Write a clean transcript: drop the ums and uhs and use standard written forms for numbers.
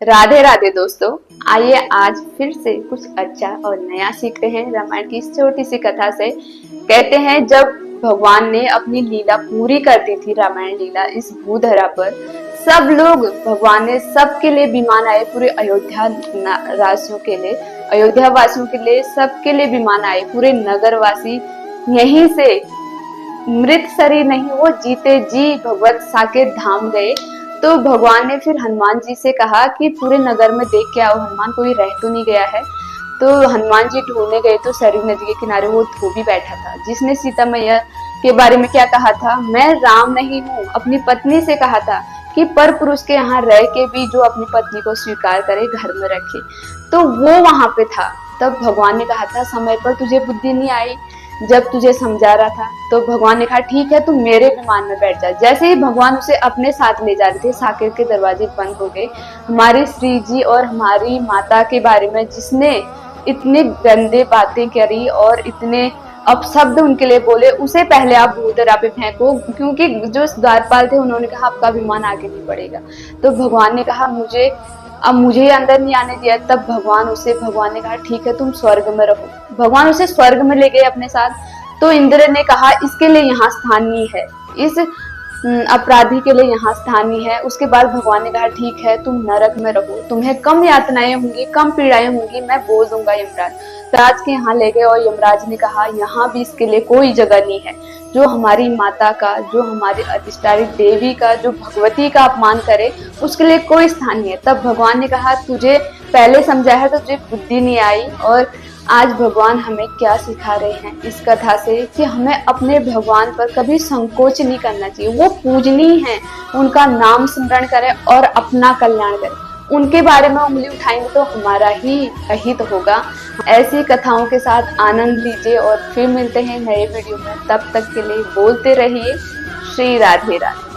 राधे राधे दोस्तों। आइए आज फिर से कुछ अच्छा और नया सीखते हैं रामायण की इस छोटी सी कथा से। कहते हैं जब भगवान ने अपनी लीला पूरी कर दी थी, रामायण लीला इस भूधरा पर, सब लोग भगवान ने सबके लिए विमान आए, पूरे अयोध्या वासियों के लिए, अयोध्या वासियों के लिए, सबके लिए विमान आए। पूरे नगर वासी यहीं से मृत शरीर नहीं, वो जीते जी भगवत साकेत धाम गए। तो भगवान ने फिर हनुमान जी से कहा कि पूरे नगर में देख के आओ हनुमान, कोई रह तो नहीं गया है। तो हनुमान जी ढूंढने गए तो सरयू नदी के किनारे वो धोबी बैठा था, जिसने सीता मैया के बारे में क्या कहा था, मैं राम नहीं हूँ। अपनी पत्नी से कहा था कि पर पुरुष के यहाँ रह के भी जो अपनी पत्नी को स्वीकार करे, घर में रखे, तो वो वहां पे था। तब भगवान ने कहा था समय पर तुझे बुद्धि नहीं आई, जब तुझे समझा रहा था। तो भगवान ने कहा ठीक है, तू मेरे विमान में बैठ जा। जैसे ही भगवान उसे अपने साथ ले जा रहे थे, साकेत के दरवाजे बंद हो गए। हमारी श्री जी और हमारी माता के बारे में जिसने इतने गंदे बातें करी और इतने अपशब्द उनके लिए बोले, उसे पहले आप भूतरा पे फेंको, क्योंकि जो द्वारपाल थे उन्होंने कहा आपका विमान आगे नहीं बढ़ेगा। तो भगवान ने कहा मुझे अंदर नहीं आने दिया। तब भगवान ने कहा ठीक है, तुम स्वर्ग में रहो। भगवान उसे स्वर्ग में ले गए अपने साथ। तो इंद्र ने कहा इसके लिए यहाँ स्थान नहीं है, इस अपराधी के लिए यहाँ स्थान नहीं है। उसके बाद भगवान ने कहा ठीक है, तुम नरक में रहो, तुम्हें कम यातनाएं होंगी, कम पीड़ाएं होंगी, मैं बोल दूंगा यमराज। राज के यहाँ ले गए और यमराज ने कहा यहाँ भी इसके लिए कोई जगह नहीं है। जो हमारी माता का, जो हमारी अधिष्ठात्री देवी का, जो भगवती का अपमान करे, उसके लिए कोई स्थान नहीं है। तब भगवान ने कहा तुझे पहले समझाया है तो तुझे बुद्धि नहीं आई। और आज भगवान हमें क्या सिखा रहे हैं इस कथा से, कि हमें अपने भगवान पर कभी संकोच नहीं करना चाहिए। वो पूजनीय है, उनका नाम स्मरण करें और अपना कल्याण करें। उनके बारे में उंगली उठाएंगे तो हमारा ही अहित होगा। ऐसी कथाओं के साथ आनंद लीजिए और फिर मिलते हैं नए वीडियो में। तब तक के लिए बोलते रहिए श्री राधे राधे।